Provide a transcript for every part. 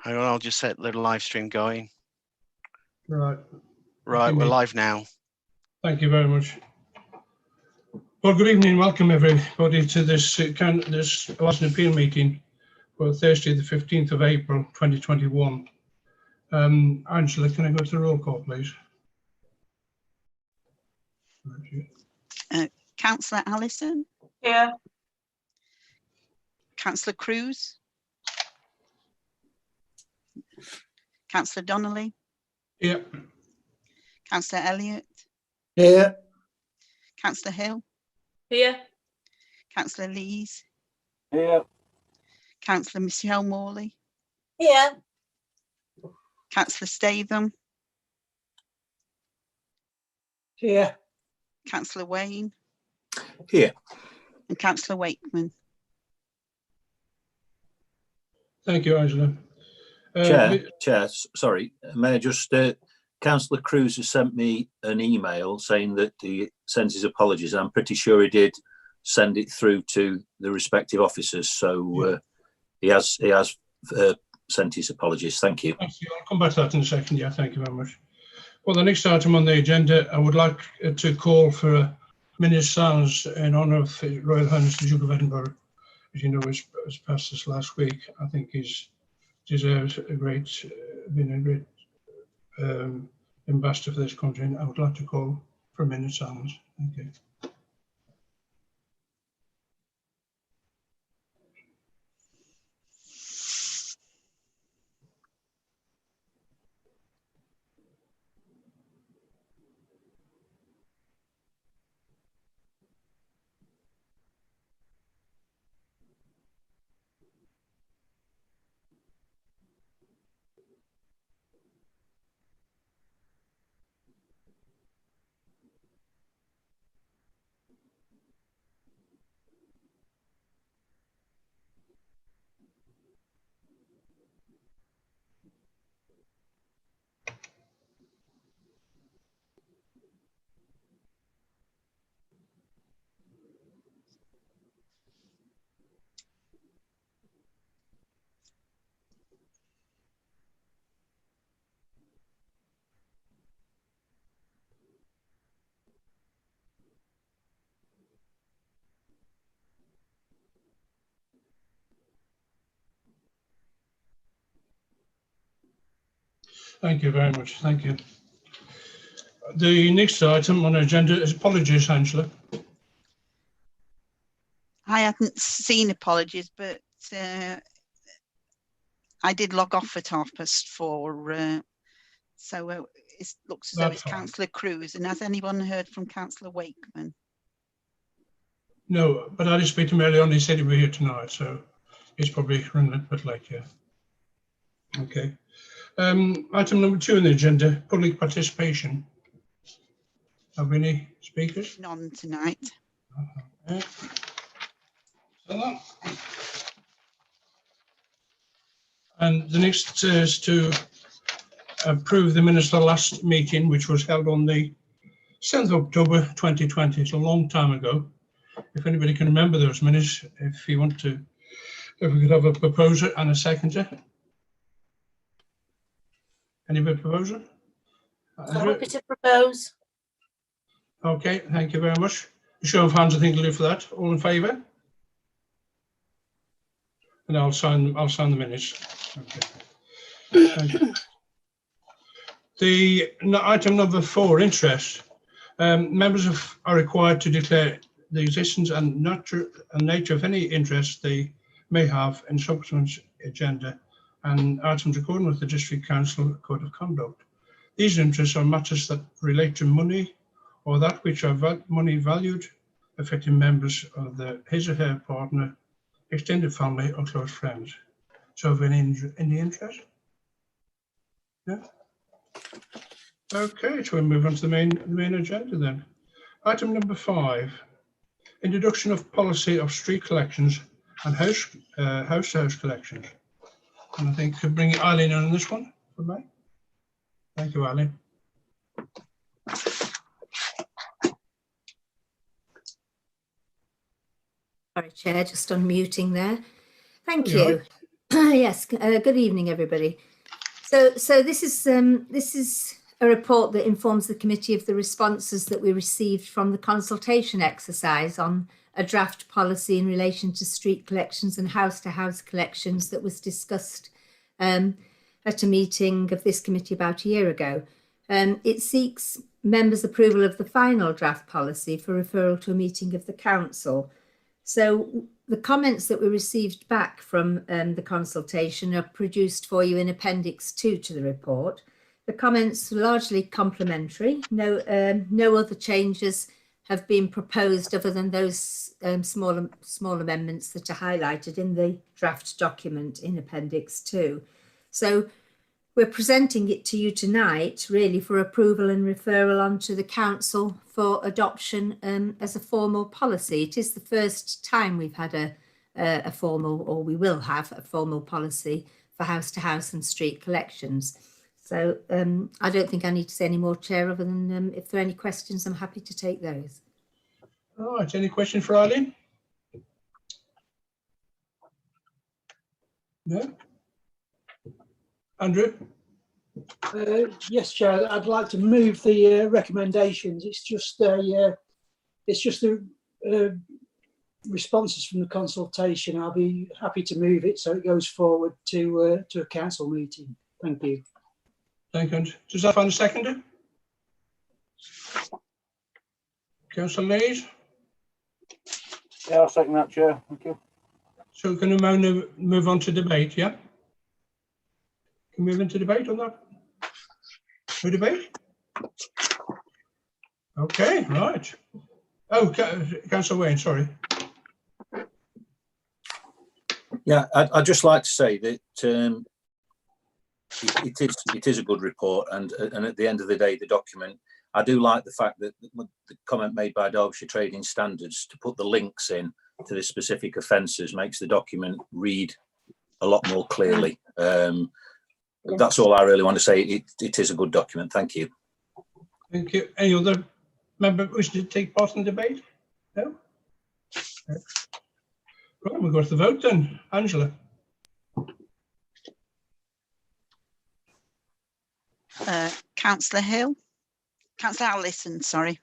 Hang on, I'll just set the live stream going. Right. Right, we're live now. Thank you very much. Well, good evening. Welcome everybody to this last appeal meeting for Thursday, the 15th of April, 2021. Angela, can I go to the roll call, please? Councillor Allison? Here. Councillor Cruz? Councillor Donnelly? Yeah. Councillor Elliott? Here. Councillor Hill? Here. Councillor Lees? Here. Councillor Michelle Morley? Here. Councillor Statham? Here. Councillor Wayne? Here. And Councillor Wakeman? Thank you, Angela. Chair, sorry, may I just, Councillor Cruz has sent me an email saying that he sends his apologies. I'm pretty sure he did send it through to the respective officers, so he has sent his apologies. Thank you. Thank you. I'll come back to that in a second. Yeah, thank you very much. Well, the next item on the agenda, I would like to call for a minute silence in honour of His Royal Highness the Duke of Edinburgh. As you know, has passed us last week. I think he's deserves a great, been a great ambassador for this country, and I would like to call for a minute silence. Thank you. Thank you very much. Thank you. The next item on the agenda is apologies, Angela. I hadn't seen apologies, but I did log off at 4:30, so it looks as though it's Councillor Cruz. And has anyone heard from Councillor Wakeman? No, but I did speak to him earlier on. He said he'd be here tonight, so he's probably running a bit late here. Okay. Item number 2 on the agenda, public participation. Have we any speakers? None tonight. Okay. And the next is to approve the minutes of the last meeting, which was held on the 7th of October 2020. It's a long time ago. If anybody can remember those minutes, if you want to, if we could have a proposer and a seconder. Anybody proposer? I'm happy to propose. Okay, thank you very much. A show of hands, I think, will do for that. All in favour? And I'll sign the minutes. Okay. Thank you. The item number 4, interest. Members are required to declare the existence and nature of any interest they may have in subsequent agenda and items according with the District Council Code of Conduct. These interests are matters that relate to money or that which are money valued, affecting members of his or her partner, extended family or close friends. So have any interest? Yeah. Okay, so we'll move on to the main agenda then. Item number 5, introduction of policy of street collections and house-to-house collections. And I think I could bring Eileen on this one for me. Thank you, Eileen. Sorry, Chair, just unmuting there. Thank you. Yes, good evening, everybody. So this is a report that informs the committee of the responses that we received from the consultation exercise on a draft policy in relation to street collections and house-to-house collections that was discussed at a meeting of this committee about a year ago. It seeks members' approval of the final draft policy for referral to a meeting of the council. So the comments that we received back from the consultation are produced for you in Appendix 2 to the report. The comments are largely complementary. No other changes have been proposed other than those small amendments that are highlighted in the draft document in Appendix 2. So we're presenting it to you tonight, really, for approval and referral onto the council for adoption as a formal policy. It is the first time we've had a formal, or we will have a formal policy for house-to-house and street collections. So I don't think I need to say any more, Chair, other than if there are any questions, I'm happy to take those. All right, any question for Eileen? No? Andrew? Yes, Chair. I'd like to move the recommendations. It's just the responses from the consultation. I'll be happy to move it so it goes forward to a council meeting. Thank you. Second. Does that find a seconder? Councillor Lees? Yeah, I'll second that, Chair. Thank you. So we're going to move on to debate, yeah? Can we move into debate on that? No debate? Okay, right. Oh, Councillor Wayne, sorry. Yeah, I'd just like to say that it is a good report, and at the end of the day, the document, I do like the fact that the comment made by Derbyshire Trading Standards to put the links in to the specific offences makes the document read a lot more clearly. That's all I really want to say. It is a good document. Thank you. Thank you. Any other member wishing to take part in the debate? No? Okay. Right, we'll go to the vote then. Angela? Councillor Hill? Councillor Allison, sorry.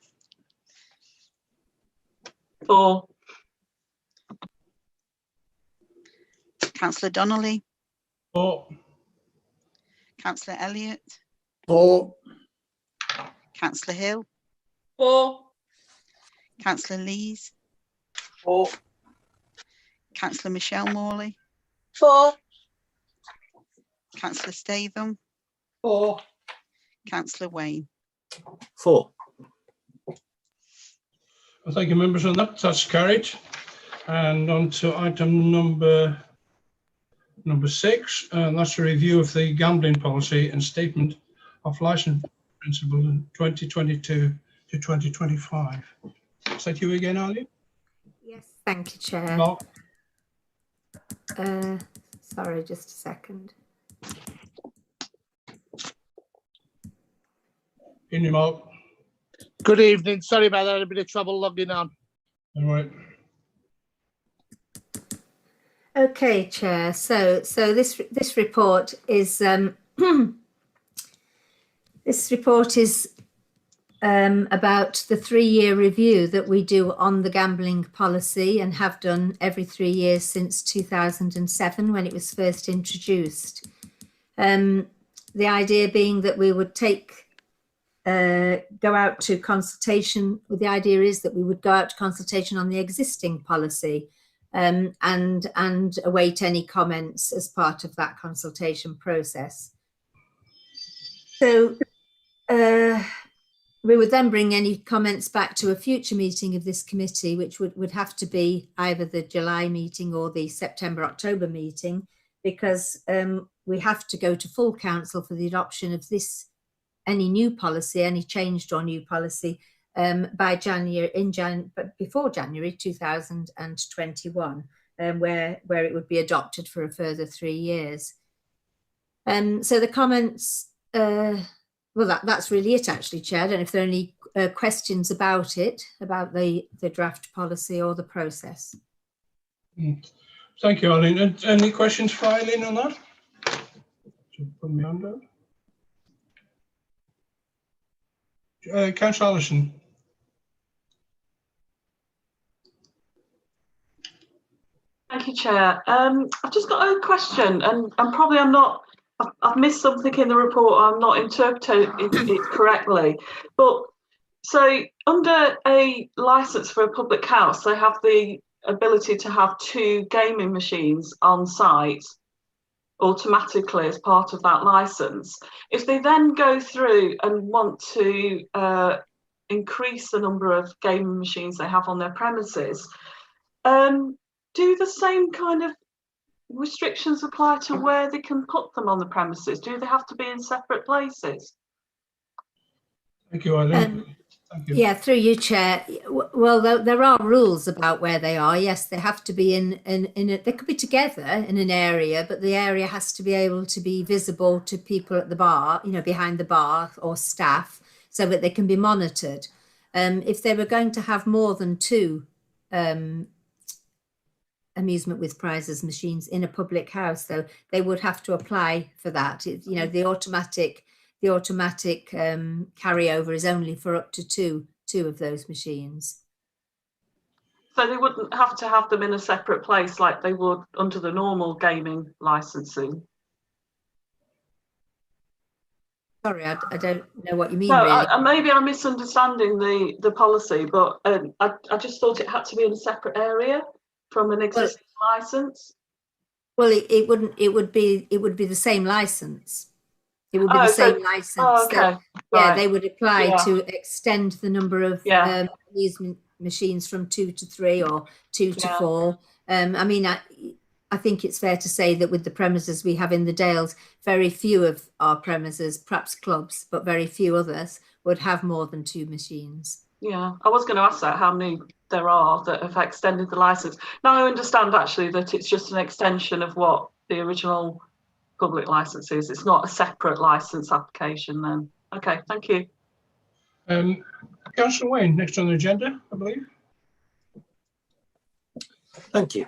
4. Councillor Donnelly? 4. Councillor Elliott? 4. Councillor Hill? 4. Councillor Lees? 4. Councillor Michelle Morley? 4. Councillor Statham? 4. Councillor Wayne? 4. Well, thank you, members, on that. That's carried. And on to item number 6, and that's a review of the gambling policy and statement of licence principle in 2022 to 2025. Is that you again, Eileen? Yes, thank you, Chair. Mark? Sorry, just a second. In your Mark. Good evening. Sorry about that. I had a bit of trouble logging on. All right. Okay, Chair. So this report is this report is about the 3-year review that we do on the gambling policy and have done every 3 years since 2007 when it was first introduced. The idea being that we would go out to consultation. Well, the idea is that we would go out to consultation on the existing policy and await any comments as part of that consultation process. So we would then bring any comments back to a future meeting of this committee, which would have to be either the July meeting or the September-October meeting, because we have to go to full council for the adoption of any new policy, any changed or new policy by before January 2021, where it would be adopted for a further 3 years. So the comments, well, that's really it, actually, Chair. I don't know if there are any questions about it, about the draft policy or the process. Thank you, Eileen. Any questions for Eileen on that? Put my hand up. Councillor Allison. Thank you, Chair. I've just got a question, and probably I've missed something in the report. I'm not interpreting it correctly. But so under a licence for a public house, they have the ability to have 2 gaming machines on site automatically as part of that licence. If they then go through and want to increase the number of gaming machines they have on their premises, do the same kind of restrictions apply to where they can put them on the premises? Do they have to be in separate places? Thank you, Eileen. Thank you. Yeah, through you, Chair. Well, there are rules about where they are. Yes, they have to be in they could be together in an area, but the area has to be able to be visible to people at the bar, you know, behind the bar or staff, so that they can be monitored. If they were going to have more than 2 amusement with prizes machines in a public house, though, they would have to apply for that. You know, the automatic carryover is only for up to two of those machines. So they wouldn't have to have them in a separate place like they would under the normal gaming licensing? Sorry, I don't know what you mean, No, really. maybe I'm misunderstanding the policy, but I just thought it had to be in a separate area from an existing licence. Well, it wouldn't. It would be the same licence. It would be the same licence. Oh, okay. Yeah, they would apply to extend the number of amusement machines from 2 to 3 or 2 to 4. I mean, I think it's fair to say that with the premises we have in the Dales, very few of our premises, perhaps clubs, but very few others would have more than 2 machines. Yeah, I was going to ask that, how many there are that have extended the licence. Now I understand actually that it's just an extension of what the original public licence is. It's not a separate licence application then. Okay, thank you. Councillor Wayne, next on the agenda, I believe. Thank you.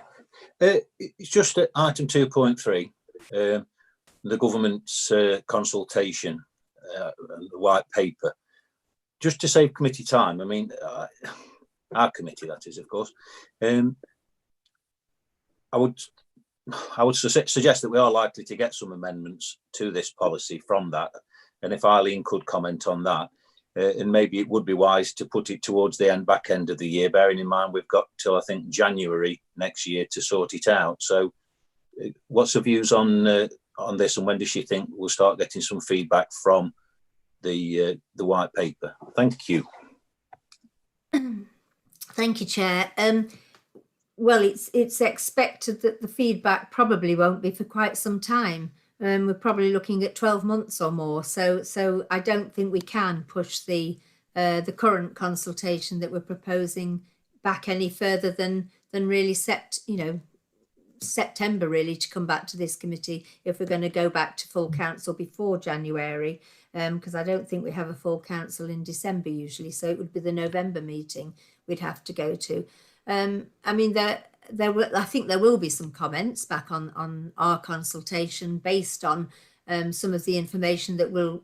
It's just at item 2.3, the government's consultation and the white paper. Just to save committee time, I mean, our committee, that is, of course, I would suggest that we are likely to get some amendments to this policy from that. And if Eileen could comment on that, and maybe it would be wise to put it towards the back end of the year, bearing in mind we've got till, I think, January next year to sort it out. So what's her views on this, and when does she think we'll start getting some feedback from the white paper? Thank you. Thank you, Chair. Well, it's expected that the feedback probably won't be for quite some time. We're probably looking at 12 months or more. So I don't think we can push the current consultation that we're proposing back any further than really September really to come back to this committee if we're going to go back to full council before January, because I don't think we have a full council in December usually. So it would be the November meeting we'd have to go to. I mean, I think there will be some comments back on our consultation based on some of the information that will,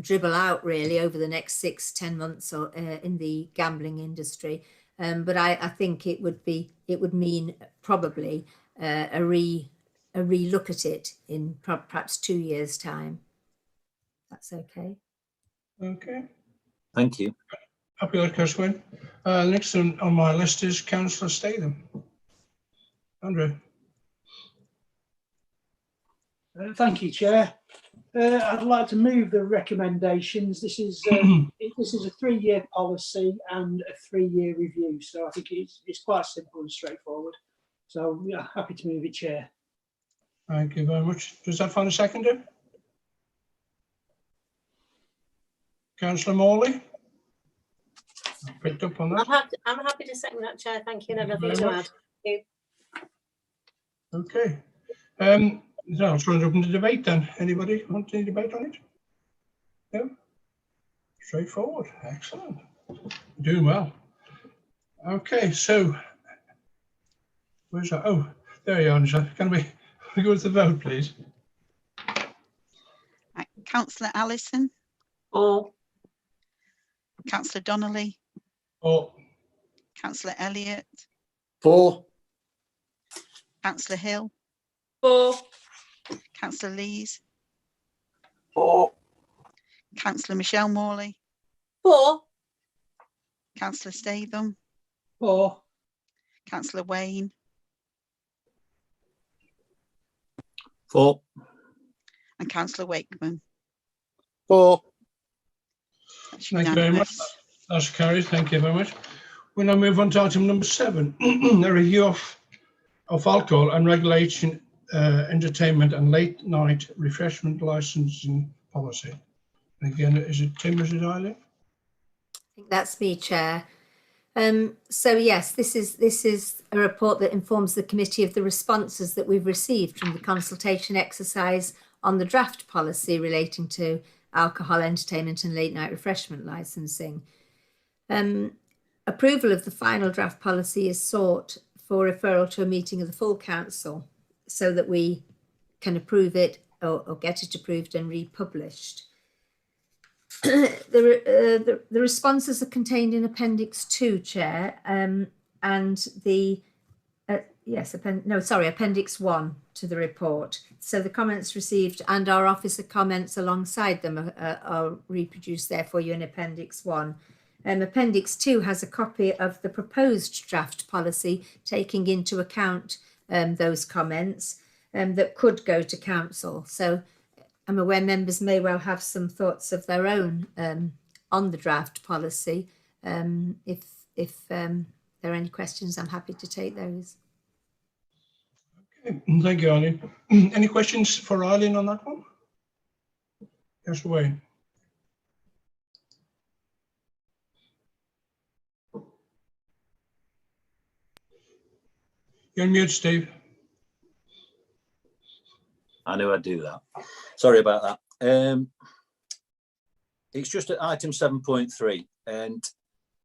dribble out really over the next 6-10 months or in the gambling industry. But I think it would mean probably a re-look at it in perhaps 2 years' time. That's okay. Okay. Thank you. Happy with Councillor Wynne. Next on my list is Councillor Statham. Andrew. Thank you, Chair. I'd like to move the recommendations. This is a 3-year policy and a 3-year review, so I think it's quite simple and straightforward. So yeah, happy to move it, Chair. Thank you very much. Does that find a seconder? Councillor Morley. Picked up on that. I'm happy to second that, Chair. Thank you. Nothing to add. Thank you. Okay. So I'll try and open the debate then. Anybody want any debate on it? No? Straightforward. Excellent. Doing well. Okay, so Where's that? Oh, there you are, Angela. Can we go to the vote, please? Right. Councillor Allison, Or Councillor Donnelly, Or Councillor Elliott, 4. Councillor Hill, 4. Councillor Lees, 4. Councillor Michelle Morley, 4. Councillor Statham, 4. Councillor Wayne, 4. and Councillor Wakeman. 4. That's thank you very much. unanimous. That's carried. Thank you very much. We now move on to item number 7, a review of alcohol and regulation, entertainment and late night refreshment licensing policy. And again, is it Tim, is it Eileen? I think that's me, Chair. So yes, this is a report that informs the committee of the responses that we've received from the consultation exercise on the draft policy relating to alcohol, entertainment and late night refreshment licensing. Approval of the final draft policy is sought for referral to a meeting of the full council so that we can approve it or get it approved and republished. The responses are contained in Appendix 2, Chair, and the Appendix 1 to the report. So the comments received and our officer comments alongside them are reproduced there for you in Appendix 1. Appendix 2 has a copy of the proposed draft policy taking into account those comments that could go to council. So I'm aware members may well have some thoughts of their own on the draft policy. If there are any questions, I'm happy to take those. Okay, thank you, Eileen. Any questions for Eileen on that one? Yes, Wayne. You're on mute, Steve. I knew I'd do that. Sorry about that. It's just at item 7.3, and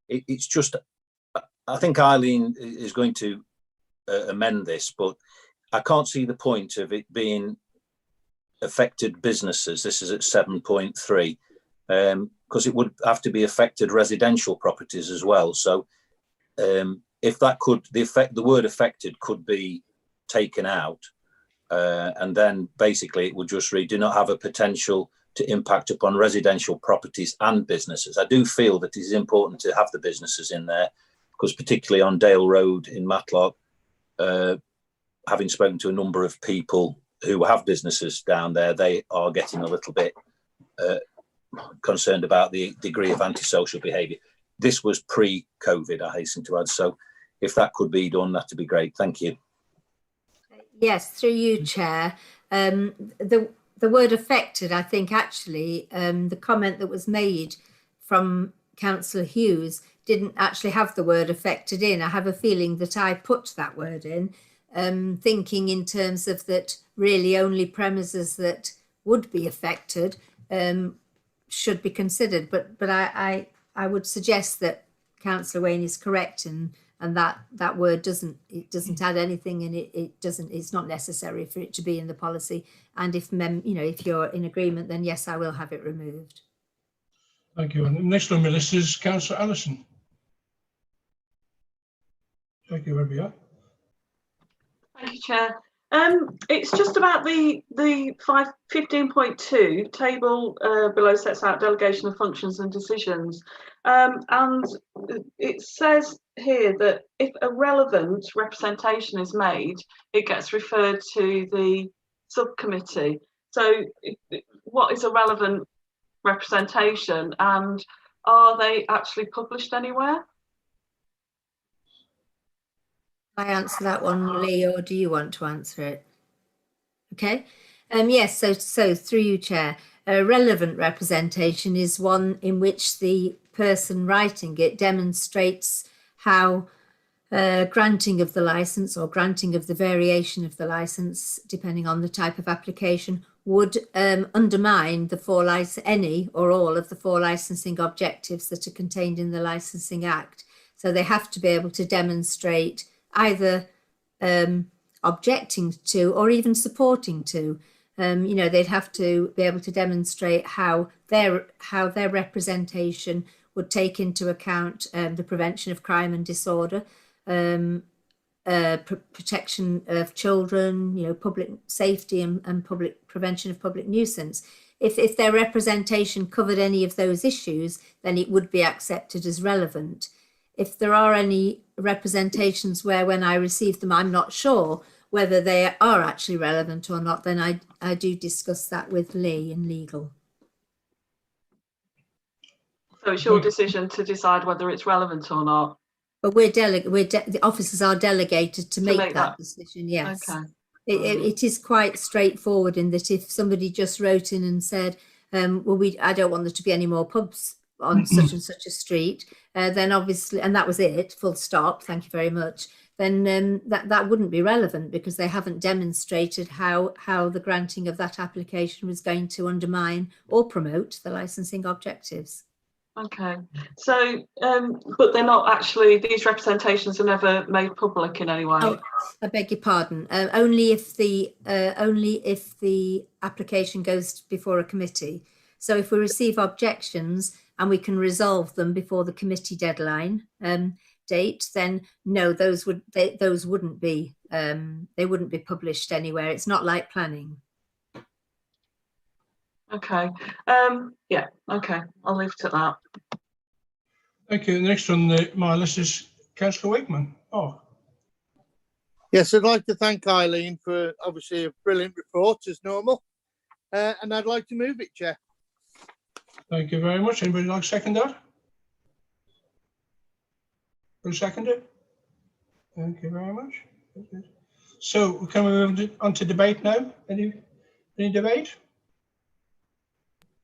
it's just, I think Eileen is going to amend this, but I can't see the point of it being affected businesses. This is at 7.3, because it would have to be affected residential properties as well. So if that could, the word affected could be taken out. And then basically it would just read, do not have a potential to impact upon residential properties and businesses. I do feel that it is important to have the businesses in there, because particularly on Dale Road in Matlock, having spoken to a number of people who have businesses down there, they are getting a little bit concerned about the degree of antisocial behaviour. This was pre-COVID, I hasten to add. So if that could be done, that'd be great. Thank you. Yes, through you, Chair. The word affected, I think actually, the comment that was made from Councillor Hughes didn't actually have the word affected in. I have a feeling that I put that word in, thinking in terms of that really only premises that would be affected should be considered. But I would suggest that Councillor Wayne is correct, and that word doesn't add anything, and it's not necessary for it to be in the policy. And if if you're in agreement, then yes, I will have it removed. Thank you. And next on my list is Councillor Allison. Thank you, wherever you are. thank you, Chair. It's just about the 15.2 table below sets out delegation of functions and decisions, and it says here that if a relevant representation is made, it gets referred to the subcommittee. So what is a relevant representation, and are they actually published anywhere? I answer that one, Lee, or do you want to answer it? Okay. Yes, so through you, Chair, a relevant representation is one in which the person writing it demonstrates how granting of the licence or granting of the variation of the licence, depending on the type of application, would undermine the any or all of the 4 licensing objectives that are contained in the Licensing Act. So they have to be able to demonstrate either objecting to or even supporting to. They'd have to be able to demonstrate how their representation would take into account the prevention of crime and disorder, protection of children, public safety and public prevention of public nuisance. If their representation covered any of those issues, then it would be accepted as relevant. If there are any representations where when I receive them, I'm not sure whether they are actually relevant or not, then I do discuss that with Lee in legal. So it's your decision to decide whether it's relevant or not. But the officers are delegated to make that decision. Yes. Okay. It is quite straightforward in that if somebody just wrote in and said, I don't want there to be any more pubs on such and such a street, then obviously, and that was it, full stop, thank you very much, then that wouldn't be relevant because they haven't demonstrated how the granting of that application was going to undermine or promote the licensing objectives. Okay, so but they're not actually, these representations are never made public in any way. Oh, I beg your pardon. Only if the application goes before a committee. So if we receive objections and we can resolve them before the committee deadline date, then no, those wouldn't be they wouldn't be published anywhere. It's not like planning. Okay. Yeah. Okay. I'll leave it at that. Thank you. The next on my list is Councillor Wakeman. Oh. Yes, I'd like to thank Eileen for obviously a brilliant report as normal, and I'd like to move it, Chair. Thank you very much. Anybody like to second that? Will second it? Thank you very much. So can we move on to debate now? Any debate?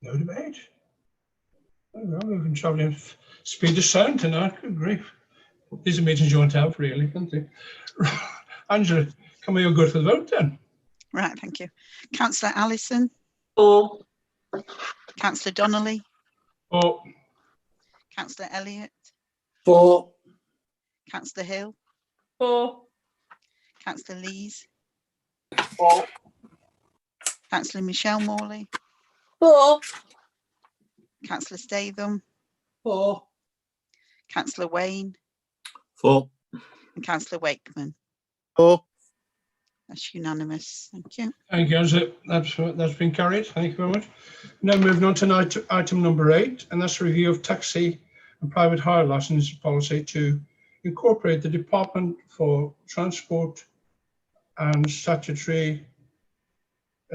No debate. Oh, well, we've been travelling speed of sound tonight. Good grief. These are meetings you want to have, really, can't they? Angela, can we all go for the vote then? Right, thank you. Councillor Allison. For. Councillor Donnelly. For. Councillor Elliott. For. Councillor Hill. For. Councillor Lees. For. Councillor Michelle Morley. For. Councillor Statham. For. Councillor Wayne. For. And Councillor Wakeman. For. That's unanimous. Thank you. Thank you, Angela. That's been carried. Thank you very much. Now moving on to item number 8, and that's a review of taxi and private hire licence policy to incorporate the Department for Transport and Statutory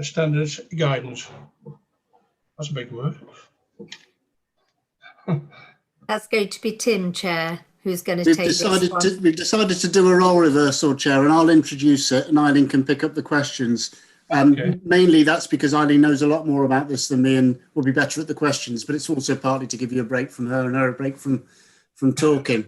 Standards Guidance. That's a big word. That's going to be Tim, Chair, who's going to take this one. We've decided to do a role reversal, Chair, and I'll introduce it and Eileen can pick up the questions. Okay. Mainly that's because Eileen knows a lot more about this than me and will be better at the questions, but it's also partly to give you a break from her and her a break from talking.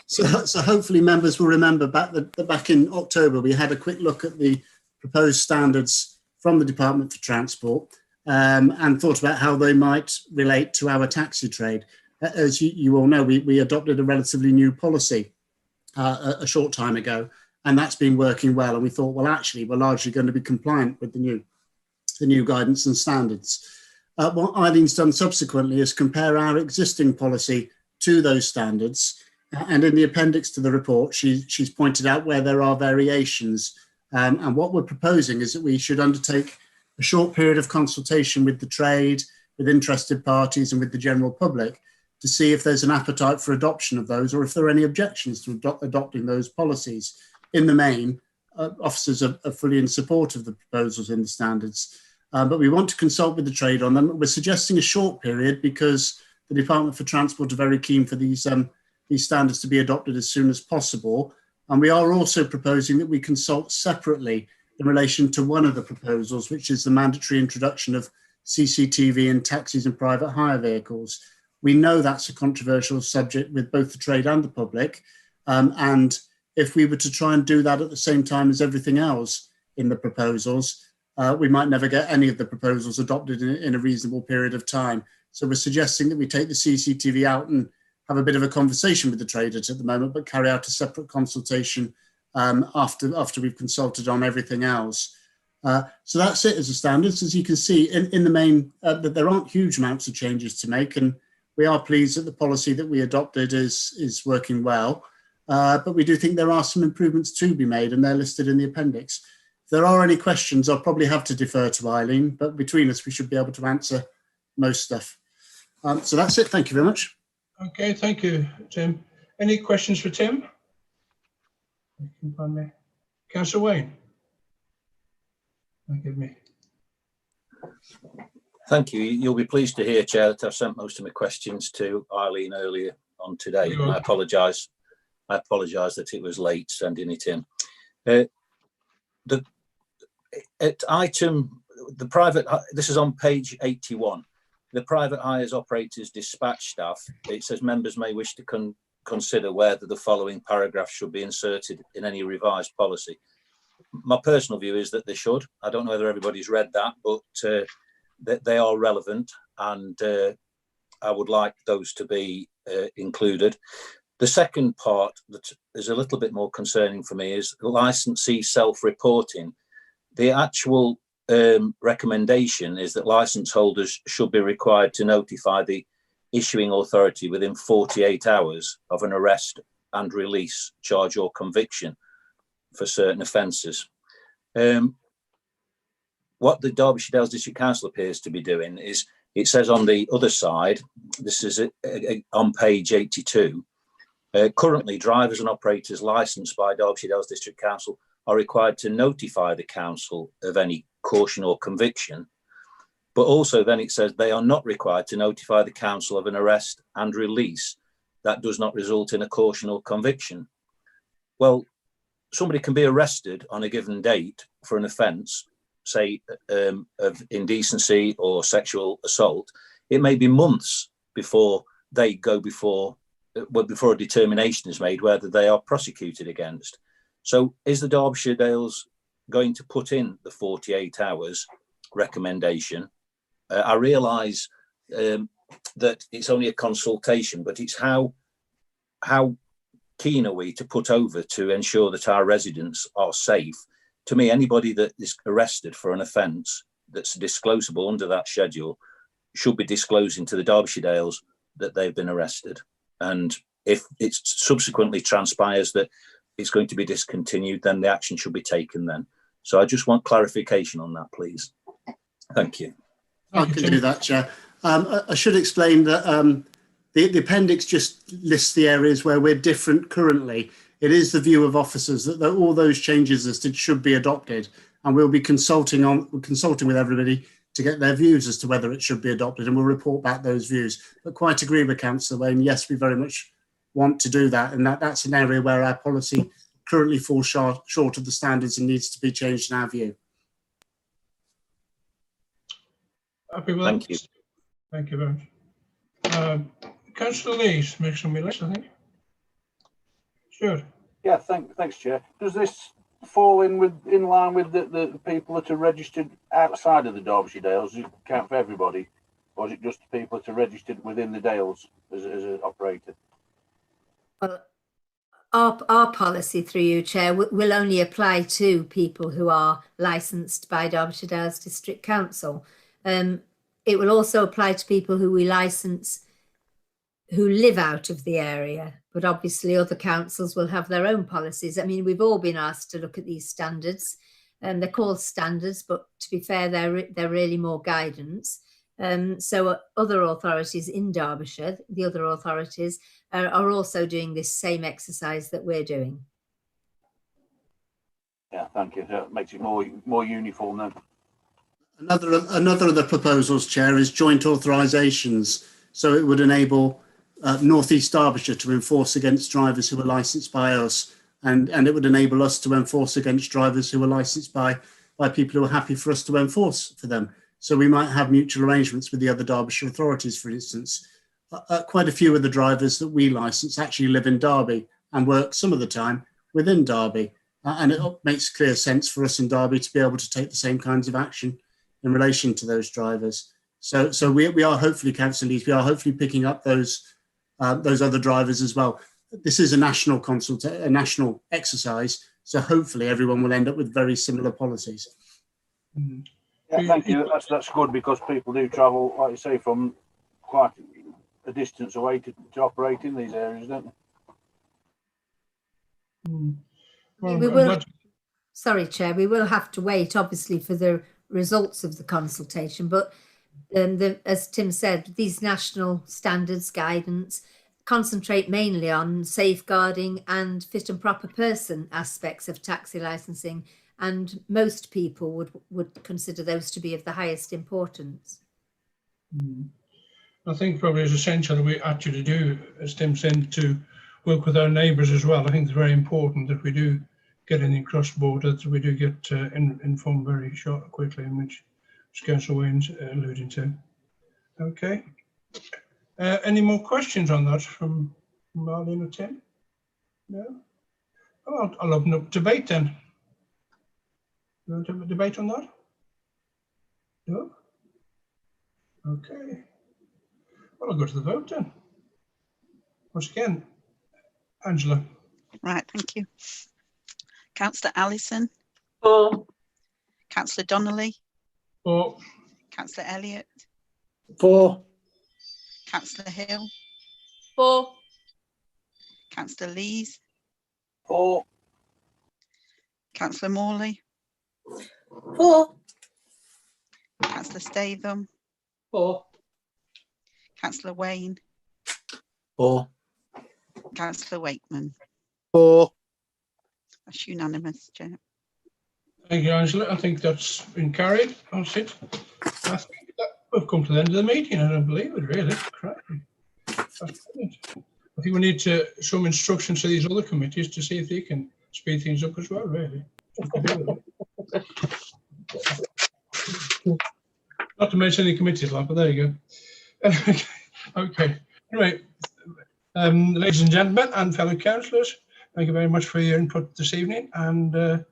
So hopefully members will remember back in October, we had a quick look at the proposed standards from the Department for Transport and thought about how they might relate to our taxi trade. As you all know, we adopted a relatively new policy a short time ago, and that's been working well. And we thought, well, actually, we're largely going to be compliant with the new guidance and standards. What Eileen's done subsequently is compare our existing policy to those standards. And in the appendix to the report, she's pointed out where there are variations. And what we're proposing is that we should undertake a short period of consultation with the trade, with interested parties and with the general public to see if there's an appetite for adoption of those or if there are any objections to adopting those policies. In the main, officers are fully in support of the proposals in the standards, but we want to consult with the trade on them. We're suggesting a short period because the Department for Transport are very keen for these standards to be adopted as soon as possible. And we are also proposing that we consult separately in relation to one of the proposals, which is the mandatory introduction of CCTV in taxis and private hire vehicles. We know that's a controversial subject with both the trade and the public. And if we were to try and do that at the same time as everything else in the proposals, we might never get any of the proposals adopted in a reasonable period of time. So we're suggesting that we take the CCTV out and have a bit of a conversation with the traders at the moment, but carry out a separate consultation after we've consulted on everything else. So that's it as a standards. As you can see in the main, that there aren't huge amounts of changes to make, and we are pleased that the policy that we adopted is working well. But we do think there are some improvements to be made, and they're listed in the appendix. If there are any questions, I'll probably have to defer to Eileen, but between us, we should be able to answer most stuff. So that's it. Thank you very much. Okay, thank you, Tim. Any questions for Tim? Councillor Wayne. Forgive me. Thank you. You'll be pleased to hear, Chair, that I've sent most of my questions to Eileen earlier on today. I apologise. I apologise that it was late sending it in. This is on page 81. The private hires operators dispatch staff. It says members may wish to consider whether the following paragraph should be inserted in any revised policy. My personal view is that they should. I don't know whether everybody's read that, but that they are relevant, and I would like those to be included. The second part that is a little bit more concerning for me is licensee self-reporting. The actual recommendation is that licence holders should be required to notify the issuing authority within 48 hours of an arrest and release, charge or conviction for certain offences. What the Derbyshire Dales District Council appears to be doing is, it says on the other side, this is on page 82, currently drivers and operators licensed by Derbyshire Dales District Council are required to notify the council of any caution or conviction, but also then it says they are not required to notify the council of an arrest and release that does not result in a caution or conviction. Well, somebody can be arrested on a given date for an offence, say of indecency or sexual assault. It may be months before they go before a determination is made whether they are prosecuted against. So is the Derbyshire Dales going to put in the 48 hours recommendation? I realise that it's only a consultation, but it's how keen are we to put over to ensure that our residents are safe? To me, anybody that is arrested for an offence that's disclosable under that schedule should be disclosing to the Derbyshire Dales that they've been arrested. And if it subsequently transpires that it's going to be discontinued, then the action should be taken then. So I just want clarification on that, please. Thank you. I can do that, Chair. I should explain that the appendix just lists the areas where we're different currently. It is the view of officers that all those changes listed should be adopted, and we'll be consulting with everybody to get their views as to whether it should be adopted, and we'll report back those views. But quite agree with Councillor Wayne. Yes, we very much want to do that, and that's an area where our policy currently falls short of the standards and needs to be changed in our view. Happy with Thank that? you. Thank you very much. Councillor Lees makes on my list, I think. Sure. Yeah, thanks, Chair. Does this fall in line with the people that are registered outside of the Derbyshire Dales? Does it count for everybody, or is it just the people that are registered within the Dales as an operator? Well, our policy, through you, Chair, will only apply to people who are licensed by Derbyshire Dales District Council. It will also apply to people who we license who live out of the area, but obviously other councils will have their own policies. I mean, we've all been asked to look at these standards, and they're called standards, but to be fair, they're really more guidance. So other authorities in Derbyshire, the other authorities, are also doing this same exercise that we're doing. Yeah, thank you. That makes it more uniform then. Another of the proposals, Chair, is joint authorisations. So it would enable North East Derbyshire to enforce against drivers who are licensed by us, and it would enable us to enforce against drivers who are licensed by people who are happy for us to enforce for them. So we might have mutual arrangements with the other Derbyshire authorities, for instance. Quite a few of the drivers that we license actually live in Derby and work some of the time within Derby. And it makes clear sense for us in Derby to be able to take the same kinds of action in relation to those drivers. So we are hopefully, Councillor Lees, we are hopefully picking up those other drivers as well. This is a national exercise, So hopefully everyone will end up with very similar policies. Yeah, thank you. That's good, because people do travel, like you say, from quite a distance away to operate in these areas, don't they? We will, sorry, Chair, we will have to wait, obviously, for the results of the consultation. But as Tim said, these national standards guidance concentrate mainly on safeguarding and fit and proper person aspects of taxi licensing, and most people would consider those to be of the highest importance. I think probably it's essential that we actually do, as Tim said, to work with our neighbours as well. I think it's very important that we do get anything cross-border, that we do get informed very quickly, in which Councillor Wayne's alluding to. Okay. Any more questions on that from Marlene or Tim? No? Oh, I'll open up debate then. You want to have a debate on that? No? Okay. Well, I'll go to the vote then. Once again, Angela. Right, thank you. Councillor Allison. For. Councillor Donnelly. For. Councillor Elliott. For. Councillor Hill. For. Councillor Lees. For. Councillor Morley. For. Councillor Statham. For. Councillor Wayne. For. Councillor Wakeman. For. That's unanimous, Chair. Thank you, Angela. I think that's been carried. That's it. I think that we've come to the end of the meeting. I don't believe it, really. Crikey. That's brilliant. I think we need some instructions to these other committees to see if they can speed things up as well, really. Not to mention any committees, like, but there you go. Okay. Anyway, ladies and gentlemen and fellow councillors, thank you very much for your input this evening. And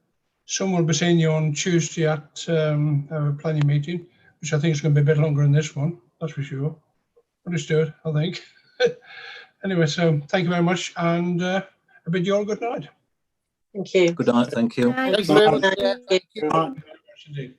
some will be seeing you on Tuesday at our planning meeting, which I think is going to be a bit longer than this one, that's for sure. Understood, I think. Anyway, so thank you very much, and I bid you all good night. Thank you. Good night, thank you. Thanks very much. Thank you. Thank you very much indeed.